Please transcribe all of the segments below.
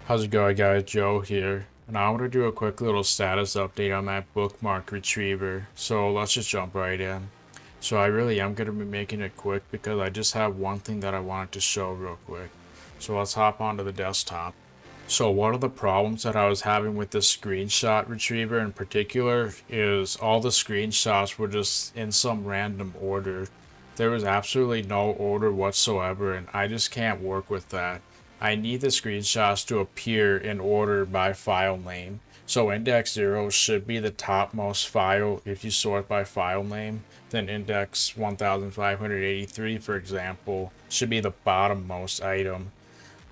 How's it going, guys? Joe here, and I want to do a quick little status update on that bookmark retriever. So let's just jump right in. So I really am going to be making it quick because I just have one thing that I wanted to show real quick. So let's hop onto the desktop. So one of the problems that I was having with this screenshot retriever in particular is all the screenshots were just in some random order. There was absolutely no order whatsoever, and I just can't work with that. I need the screenshots to appear in order by file name. So index 0 should be the topmost file if you sort by file name. Then index 1583, for example, should be the bottommost item.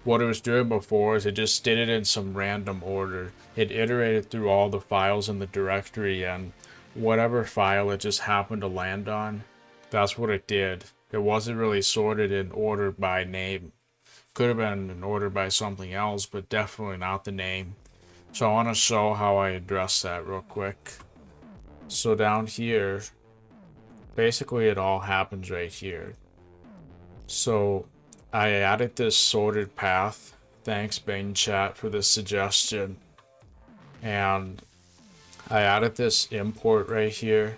What it was doing before is it just did it in some random order. It iterated through all the files in the directory, and whatever file it just happened to land on, that's what it did. It wasn't really sorted in order by name. Could have been in order by something else, but definitely not the name. So I want to show how I address that real quick. So down here, basically it all happens right here. So I added this sorted path. Thanks Bing Chat for this suggestion. And I added this import right here.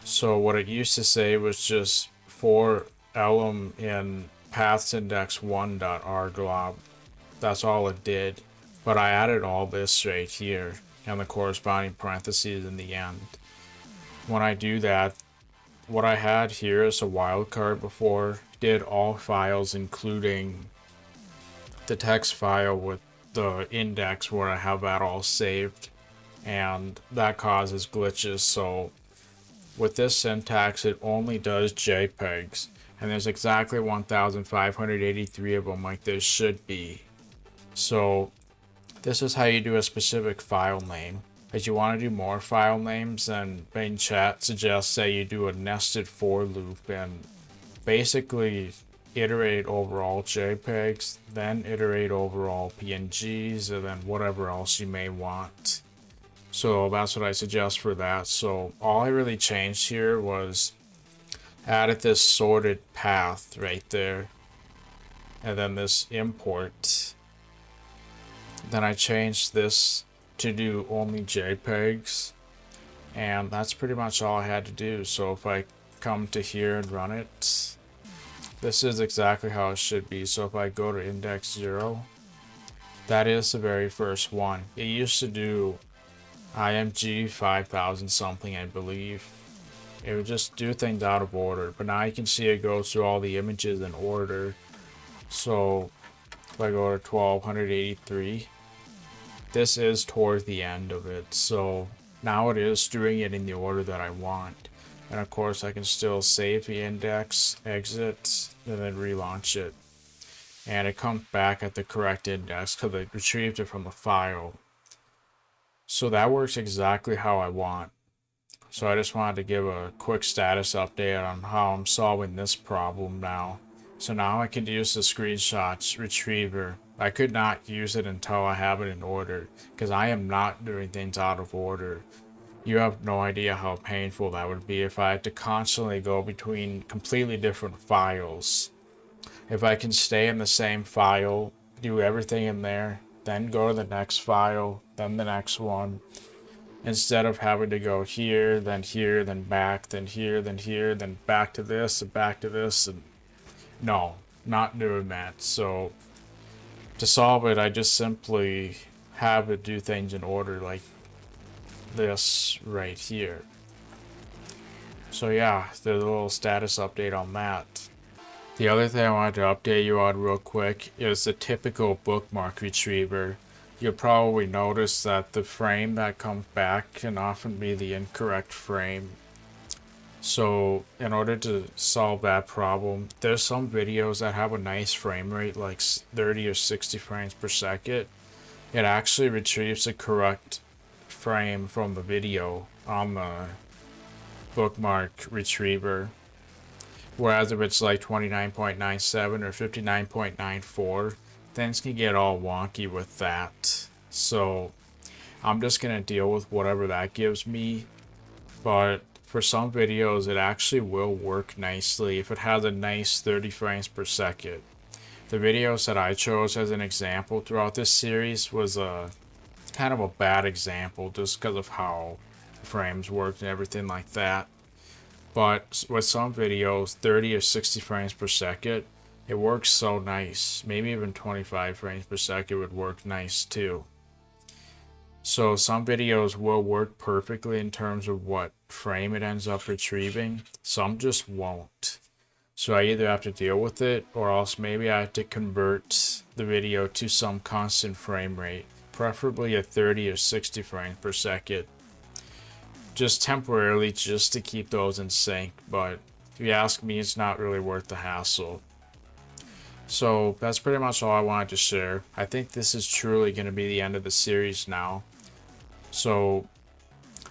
So what it used to say was just for elem in paths index 1.rglob. That's all it did. But I added all this right here and the corresponding parentheses in the end. When I do that, what I had here is a wildcard before did all files including the text file with the index where I have that all saved, and that causes glitches. So with this syntax it only does JPEGs, and there's exactly 1583 of them like there should be. So this is how you do a specific file name. If you want to do more file names, then Bing Chat suggests that you do a nested for loop and basically iterate over all JPEGs, then iterate over all PNGs, and then whatever else you may want. So that's what I suggest for that. So all I really changed here was added this sorted path right there, and then this import. Then I changed this to do only JPEGs, and that's pretty much all I had to do. So if I come to here and run it, this is exactly how it should be. So if I go to index 0, that is the very first one. It used to do IMG 5000 something, I believe. It would just do things out of order, but now you can see it goes through all the images in order. So if I go to 1283, this is towards the end of it. So now it is doing it in the order that I want. And of course I can still save the index, exit, and then relaunch it. And it comes back at the correct index because I retrieved it from the file. So that works exactly how I want. So I just wanted to give a quick status update on how I'm solving this problem now. So now I can use the screenshots retriever. I could not use it until I have it in order, because I am not doing things out of order. You have no idea how painful that would be if I had to constantly go between completely different files. If I can stay in the same file, do everything in there, then go to the next file, then the next one, instead of having to go here, then back, then here, then here, then back to this, and back to this, and no, not doing that. So to solve it, I just simply have it do things in order like this right here. So yeah, there's a little status update on that. The other thing I wanted to update you on real quick is the typical bookmark retriever. You'll probably notice that the frame that comes back can often be the incorrect frame. So in order to solve that problem, there's some videos that have a nice frame rate like 30 or 60 frames per second. It actually retrieves the correct frame from the video on the bookmark retriever. Whereas if it's like 29.97 or 59.94, things can get all wonky with that. So I'm just going to deal with whatever that gives me. But for some videos, it actually will work nicely if it has a nice 30 frames per second. The videos that I chose as an example throughout this series was a kind of a bad example just because of how the frames worked and everything like that. But with some videos, 30 or 60 frames per second, it works so nice. Maybe even 25 frames per second would work nice too. So some videos will work perfectly in terms of what frame it ends up retrieving. Some just won't. So I either have to deal with it, or else maybe I have to convert the video to some constant frame rate, preferably a 30 or 60 frames per second. Just temporarily, just to keep those in sync, but if you ask me, it's not really worth the hassle. So that's pretty much all I wanted to share. I think this is truly going to be the end of the series now. So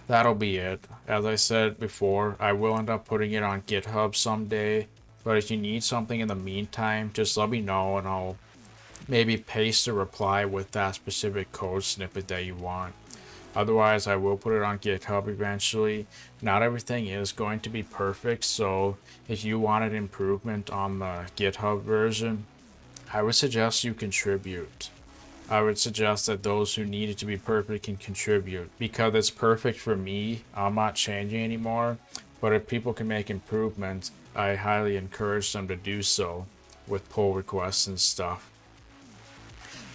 that'll be it. As I said before, I will end up putting it on GitHub someday. But if you need something in the meantime, just let me know and I'll maybe paste a reply with that specific code snippet that you want. Otherwise, I will put it on GitHub eventually. Not everything is going to be perfect, so if you wanted improvement on the GitHub version, I would suggest you contribute. I would suggest that those who need it to be perfect can contribute. Because it's perfect for me, I'm not changing anymore. But if people can make improvements, I highly encourage them to do so with pull requests and stuff.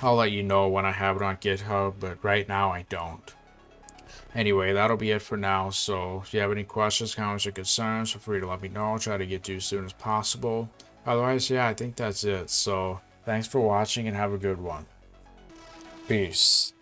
I'll let you know when I have it on GitHub, but right now I don't. Anyway, that'll be it for now. So if you have any questions, comments, or concerns, feel free to let me know. I'll try to get to you as soon as possible. Otherwise, yeah, I think that's it. So thanks for watching and have a good one. Peace.